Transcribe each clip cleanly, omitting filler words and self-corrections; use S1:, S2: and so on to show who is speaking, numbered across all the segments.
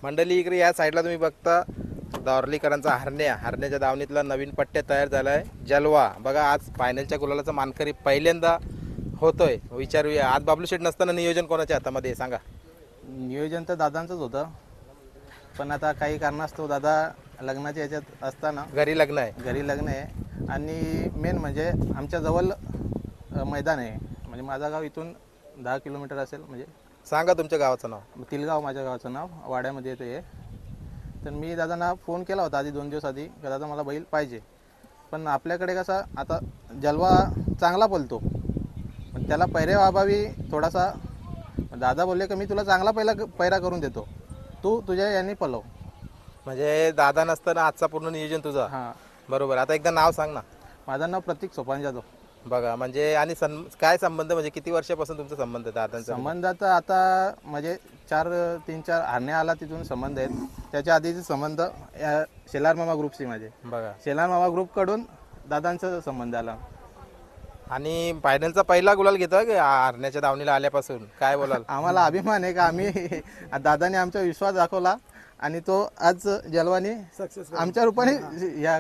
S1: मंडळी इकडे या साईडला तुम्ही बघता दावर्लीकरांचा हरण्याच्या दावणीतला नवीन पट्ट्या तयार झालाय जलवा बघा. आज फायनलच्या गुलालाचा मानकरी पहिल्यांदा होतोय. विचारूया आज बाबलू शेठ नसताना नियोजन कोणाच्या हातामध्ये सांगा.
S2: नियोजन तर दादांचंच होतं, पण आता काही कारणास्तव दादा लग्नाच्या याच्यात असताना
S1: घरी लग्न आहे.
S2: लग्न आहे आणि मेन म्हणजे आमच्या जवळ मैदान आहे. म्हणजे माझं गाव इथून 10 किलोमीटर असेल, म्हणजे
S1: सांगा तुमच्या गावाचं नाव.
S2: तिलगाव माझ्या गावाचं नाव, वाड्यामध्ये येतं हे. तर मी दादांना फोन केला होता आधी 2 दिवस आधी की दादा मला बैल पाहिजे. पण आपल्याकडे कसा आता जलवा चांगला पळतो, पण त्याला पैऱ्याअभावी थोडासा दादा बोलले की मी तुला चांगला पैरा करून देतो, तू तुझ्या याने पळव.
S1: म्हणजे दादा नसताना आजचा पूर्ण नियोजन तुझं.
S2: हां,
S1: बरोबर. आता एकदा नाव सांग ना.
S2: माझं नाव प्रतीक सोपान जाधव.
S1: बघा म्हणजे आणि काय संबंध, म्हणजे किती वर्षापासून तुमचा संबंध आहे दादांचा?
S2: संबंध आता म्हणजे 3-4 हरणे आला तिथून संबंध आहेत. त्याच्या आधीचे संबंध या शेलार मामा ग्रुपशी माझे.
S1: बघा.
S2: शेलार मामा ग्रुपकडून दादांचा संबंध आला.
S1: आणि फायनलचा पहिला गुलाल घेतो की हरण्याच्या दावणीला आल्यापासून काय बोलाल?
S2: आम्हाला अभिमान आहे का आम्ही दादाने आमचा विश्वास दाखवला आणि तो आज जलवानी आमच्या रूपाने या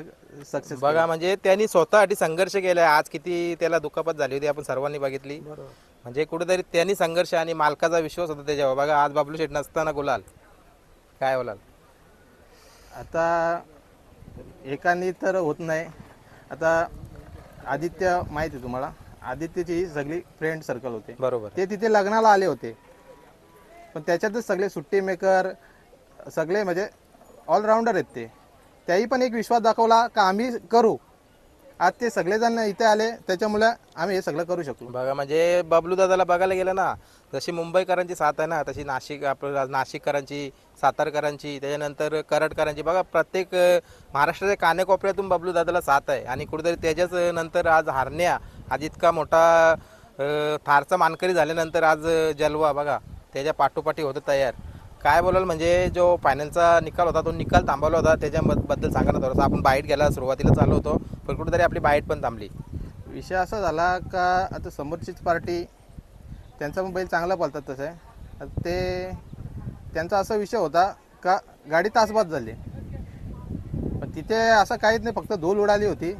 S2: सक्सेस.
S1: बघा म्हणजे त्यांनी स्वतःसाठी संघर्ष केलाय. आज किती त्याला दुखापत झाली होती आपण सर्वांनी बघितली. म्हणजे कुठेतरी त्यांनी संघर्ष आणि मालकाचा विश्वास होता त्याच्यावर. बघा आज बाबलू शेठ नसताना गुलाल, काय बोलाल?
S2: आता एकाने तर होत नाही. आता आदित्य माहिती आहे तुम्हाला, आदित्यची सगळी फ्रेंड सर्कल होते.
S1: बरोबर.
S2: ते तिथे लग्नाला आले होते, पण त्याच्यातच सगळे सुट्टी मेकर सगळे म्हणजे ऑलराऊंडर आहेत ते. त्याही पण एक विश्वास दाखवला का आम्ही करू. आज ते सगळेजण इथे आले, त्याच्यामुळे आम्ही हे सगळं करू शकलो.
S1: बघा म्हणजे बबलू दादाला बघायला गेलं ना, जशी मुंबईकरांची साथ आहे ना, तशी नाशिककरांची, सातारकरांची, त्याच्यानंतर कराडकरांची. बघा प्रत्येक महाराष्ट्राच्या कानेकोपऱ्यातून बबलू दादाला साथ आहे. आणि कुठेतरी त्याच्याच नंतर आज हरण्या, आज इतका मोठा थारचा मानकरी झाल्यानंतर आज जलवा बघा त्याच्या पाठोपाठी होतं तयार. काय बोलाल म्हणजे जो फायनलचा निकाल होता तो निकाल थांबवला होता, त्याच्याबद्दल सांगा ना थोडंसं. आपण बाईट घ्यायला सुरुवातीला चालू होतो, पण कुठेतरी आपली बाईट पण थांबली.
S2: विषय असा झाला का आता समोरचीच पार्टी, त्यांचा पण बैल चांगला पळतात तसं आहे. आता ते त्यांचा असा विषय होता का गाडी तासबाद झाली, पण तिथे असं काहीच नाही, फक्त धूल उडाली होती.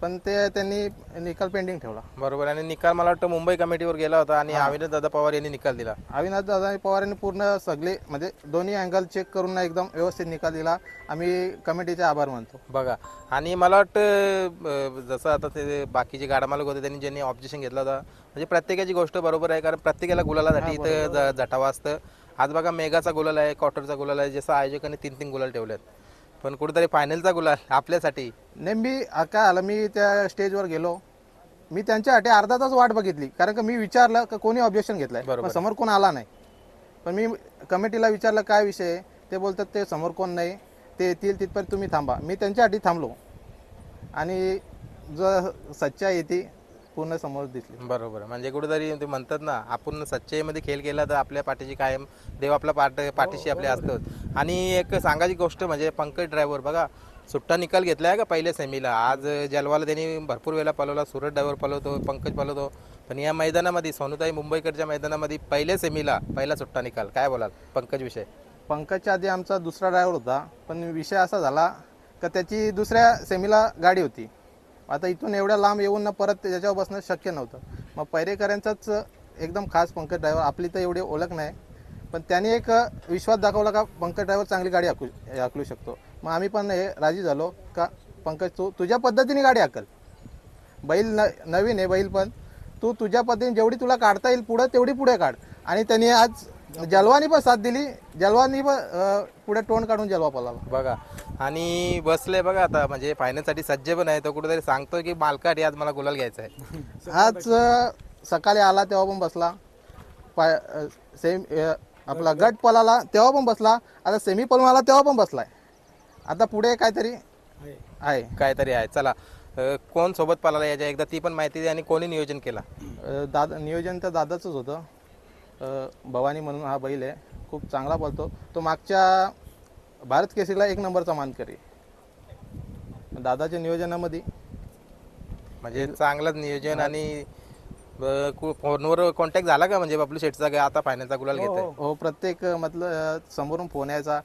S2: पण ते त्यांनी निकाल पेंडिंग ठेवला.
S1: बरोबर. आणि निकाल मला वाटतं मुंबई कमिटीवर गेला होता आणि अविनाश दादा पवार यांनी निकाल दिला.
S2: अविनाश दादा पवार यांनी पूर्ण सगळे म्हणजे दोन्ही अँगल चेक करून एकदम व्यवस्थित निकाल दिला. आम्ही कमिटीचे आभार मानतो.
S1: बघा. आणि मला वाटतं जसं आता ते बाकीचे गाडा मालक होते त्यांनी ज्यांनी ऑब्जेक्शन घेतलं होतं, म्हणजे प्रत्येकाची गोष्ट बरोबर आहे, कारण प्रत्येकाला गुलालासाठी इथं झटावं असतं. आज बघा मेगाचा गुलाल आहे, क्वार्टरचा गुलाल आहे, जसं आयोजकांनी 3-3 गुलाल ठेवलेत, पण कुठेतरी फायनलचा गुलाल आपल्यासाठी.
S2: नेमकी काय आलं, मी त्या स्टेजवर गेलो, मी त्यांच्यासाठी अर्धा तास वाट बघितली, कारण का मी विचारलं का कोणी ऑब्जेक्शन घेतलंय, पण समोर कोण आला नाही. पण मी कमिटीला विचारलं काय विषय आहे, ते बोलतात ते समोर कोण नाही, ते येतील तिथपर्यंत तुम्ही थांबा. मी त्यांच्यासाठी थांबलो आणि जो सच्चाई आहे ती पूर्ण समोर दिसली.
S1: बरोबर. म्हणजे कुठेतरी ते म्हणतात ना, आपण सच्चाईमध्ये खेळ केला तर आपल्या पाठीशी कायम देव आपला पाठीशी आपल्या असतो. आणि एक सांगायची गोष्ट म्हणजे पंकज ड्रायव्हर बघा सुट्टा निकाल घेतला आहे का पहिल्या सेमीला. आज जलवाला त्यांनी भरपूर वेळा पळवला, सूरज ड्रायव्हर पळवतो, पंकज पळवतो, पण या मैदानामध्ये सोनूताई मुंबईकडच्या मैदानामध्ये पहिल्या सेमीला पहिला सुट्टा निकाल. काय बोलाल पंकज विषय?
S2: पंकजच्या आधी आमचा दुसरा ड्रायव्हर होता, पण विषय असा झाला का त्याची दुसऱ्या सेमीला गाडी होती. आता इथून एवढ्या लांब येऊन ना परत त्याच्यावर बसणं शक्य नव्हतं. मग पैरेकरांचाच एकदम खास पंकज ड्रायव्हर, आपली तर एवढी ओळख नाही, पण त्याने एक विश्वास दाखवला का पंकज ड्रायव्हर चांगली गाडी हाकलू शकतो. मग आम्ही पण हे राजी झालो का पंकज तुझ्या पद्धतीने गाडी हाकल. बैल नवीन आहे बैल, पण तू तुझ्या पद्धतीने जेवढी तुला काढता येईल पुढं तेवढी पुढे काढ. आणि त्यांनी आज जलवानी पण साथ दिली, जलवानी पण पुढे तोंड काढून जलवा पळाला
S1: बघा. आणि बसले बघा आता म्हणजे फायनलसाठी सज्ज पण आहे. तो कुठेतरी सांगतो की मालकासाठी आज मला गुलाल घ्यायचा आहे.
S2: आज सकाळी आला तेव्हा पण बसला, आपला गट पळाला तेव्हा पण बसला, आता सेमी पळून आला तेव्हा पण बसलाय. आता पुढे काहीतरी आहे.
S1: चला कोण सोबत पळाला याच्या एकदा ती पण माहिती द्या आणि कोणी नियोजन केला?
S2: दादा नियोजन तर दादाचंच होतं. भवानी म्हणून हा बैल आहे, खूप चांगला पळतो. तो मागच्या भारत केसरीला 1 नंबरचा मानकरी. दादाच्या नियोजनामध्ये
S1: म्हणजे चांगलंच नियोजन आणि फोनवर कॉन्टॅक्ट झाला का म्हणजे बबलू शेठचा काय आता फायनलचा गुलाल घेत आहे?
S2: हो प्रत्येक मतलब समोरून फोन यायचा,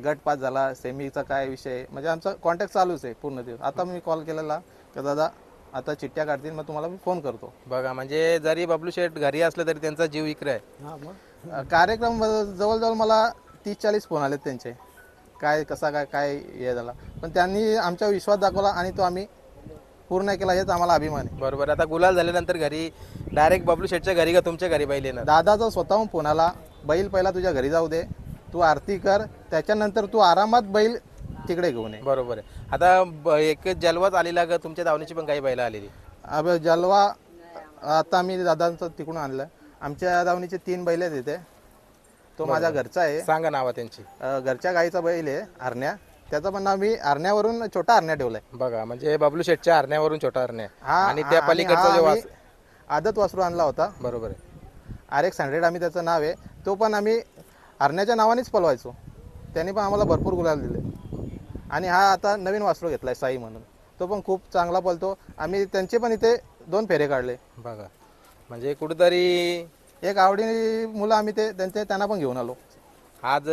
S2: गट पास झाला, सेमीचा काय विषय, म्हणजे आमचा कॉन्टॅक्ट चालूच आहे पूर्ण दिवस. आता मी कॉल केलेला की दादा आता चिठ्ठ्या काढतील, मग तुम्हाला मी फोन करतो.
S1: बघा म्हणजे जरी बबलू शेठ घरी असलं तरी त्यांचा जीव इकडे आहे.
S2: कार्यक्रम जवळजवळ मला 30-40 फोन आलेत त्यांचे, काय कसा काय काय हे झाला, पण त्यांनी आमच्यावर विश्वास दाखवला आणि तो आम्ही पूर्ण केला, हेच आम्हाला अभिमान आहे.
S1: बरोबर. आता गुलाल झाल्यानंतर घरी डायरेक्ट बबलू शेठच्या घरी का तुमच्या घरी बैल येणार?
S2: दादाचा स्वतःहून फोन आला, बैल पहिला तुझ्या घरी जाऊ दे, तू आरती कर, त्याच्यानंतर तू आरामात बैल तिकडे घेऊन ये.
S1: बरोबर आहे. आता एक जलवाच आलेला का तुमच्या दावणीची पण काही बैल आलेली?
S2: अब जलवा आता मी दादांचं तिकडून आणलं. आमच्या दावणीचे 3 बैल आहेत इथे. तो माझ्या घरचा आहे,
S1: सांगा नावा त्यांची.
S2: घरच्या गाईचा बैल आहे हरण्या, त्याचं पण नाव मी हरण्यावरून छोटा हरण्या ठेवलाय.
S1: बघा म्हणजे बबलू शेठच्या हरण्यावरून छोटा हरण्या
S2: हा
S1: आणि त्या पलीकडचा जो वास.
S2: आदत वासरू आणला होता,
S1: बरोबर आहे.
S2: RX 100 आम्ही त्याचं नाव आहे. तो पण आम्ही हरण्याच्या नावानेच पलवायचो, त्याने पण आम्हाला भरपूर गुलाल दिले. आणि हा आता नवीन वासरू घेतलाय साई म्हणून, तो पण खूप चांगला पलतो. आम्ही त्यांचे पण इथे 2 फेरे काढले.
S1: बघा म्हणजे कुठेतरी
S2: एक आवडी मुलं आम्ही त्यांना पण घेऊन आलो.
S1: आज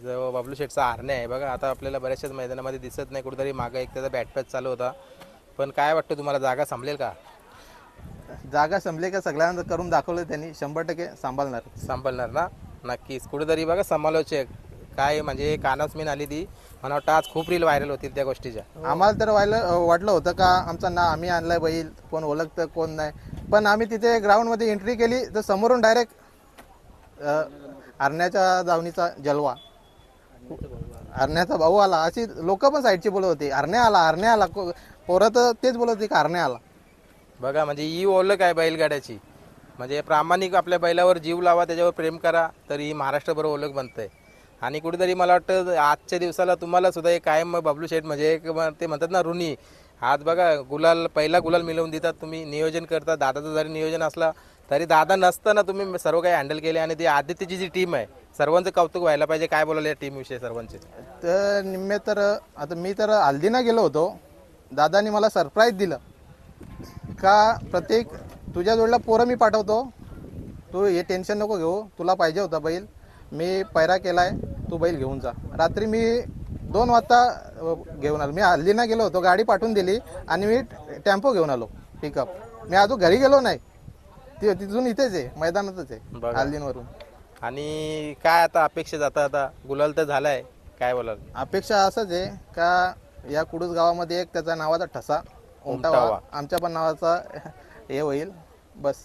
S1: जो बबलू शेठचा हरण्या आहे बघा, आता आपल्याला बऱ्याचशाच मैदानामध्ये दिसत नाही. कुठेतरी मागं एक त्याचा बॅटपॅच चालू होता, पण काय वाटतं तुम्हाला जागा संभलेल का?
S2: जागा संभले का सगळ्यांना करून दाखवलं त्यांनी, 100%
S1: संभलणार ना? नक्कीच. कुठेतरी बघा समालोचक काय म्हणजे कानासमीन आली ती, मला वाटतं आज खूप रील व्हायरल होतील त्या गोष्टीच्या.
S2: आम्हाला तर वाटलं होतं का आमचा ना आम्ही आणलाय बैल, कोण ओळखतं कोण नाही, पण आम्ही तिथे ग्राउंडमध्ये एंट्री केली तर समोरून डायरेक्ट हरण्याच्या दावणीचा जलवा, हरण्याचा भाऊ आला, अशी लोक पण साईडची बोलत होती हरण्या आला. पोरं तर तेच बोलत होती की हरण्या आला.
S1: बघा म्हणजे ही ओळख आहे बैलगाड्याची. म्हणजे प्रामाणिक आपल्या बैलावर जीव लावा, त्याच्यावर प्रेम करा, तर ही महाराष्ट्रभर ओळख बनते. आणि कुठेतरी मला वाटतं आजच्या दिवसाला तुम्हाला सुद्धा एक कायम बबलू शेठ म्हणजे एक ते म्हणतात ना ऋणी. आज बघा पहिला गुलाल मिळवून देतात तुम्ही, नियोजन करता. दादाचं जरी नियोजन असला तरी दादा नसताना तुम्ही सर्व काही हँडल केले. आणि ती आदित्यची जी टीम आहे, सर्वांचं कौतुक व्हायला पाहिजे. काय बोलायला या टीमविषयी सर्वांचे?
S2: तर निम्मे तर आता मी तर हल्दीना गेलो होतो, दादानी मला सरप्राईज दिलं का प्रत्येक तुझ्या जोडला पोरं मी पाठवतो, तू हे टेन्शन नको घेऊ, तुला पाहिजे होता बैल, मी पैरा केलाय, तू बैल घेऊन जा. रात्री मी 2 वाजता घेऊन आलो. मी हल्दीना गेलो होतो, गाडी पाठवून दिली आणि मी टेम्पो घेऊन आलो पिकअप. मी अजून घरी गेलो नाही, तिथून इथेच आहे, मैदानातच आहे हल्दींवरून.
S1: आणि काय आता अपेक्षा जाता आता गुलाल तर झालाय, काय बोलाल?
S2: अपेक्षा असंच आहे का या कुडूस गावामध्ये एक त्याचा नावाचा ठसा उमटावा, आमच्या पण नावाचा हे होईल, बस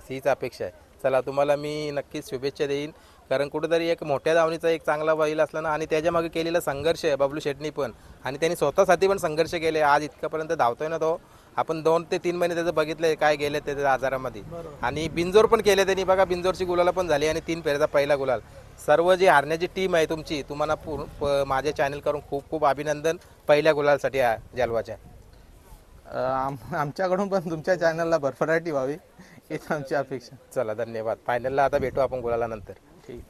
S1: हीच अपेक्षा आहे. चला तुम्हाला मी नक्कीच शुभेच्छा देईन, कारण कुठेतरी एक मोठ्या धावणीचा एक चांगला बैल असला ना, आणि त्याच्या मागे केलेला संघर्ष आहे बबलू शेटनी पण, आणि त्यांनी स्वतःसाठी पण संघर्ष केले. आज इतकापर्यंत धावतोय ना तो. आपण 2 ते 3 महिने त्याचं बघितलंय काय गेले त्याच्या आजारामध्ये. आणि बिंजोर पण केले त्यांनी बघा, बिंजोरची गुलाला पण झाली आणि 3 फेऱ्याचा पहिला गुलाल. सर्व जी हारण्याची टीम आहे तुमची, तुम्हाला माझ्या चॅनल करून खूप खूप अभिनंदन पहिल्या गुलालसाठी जलवाच्या.
S2: आमच्याकडून पण तुमच्या चॅनलला भरभराटी व्हावी हीच आमची अपेक्षा.
S1: चला धन्यवाद. फायनलला आता भेटू आपण गुलाला नंतर.
S2: ठीक.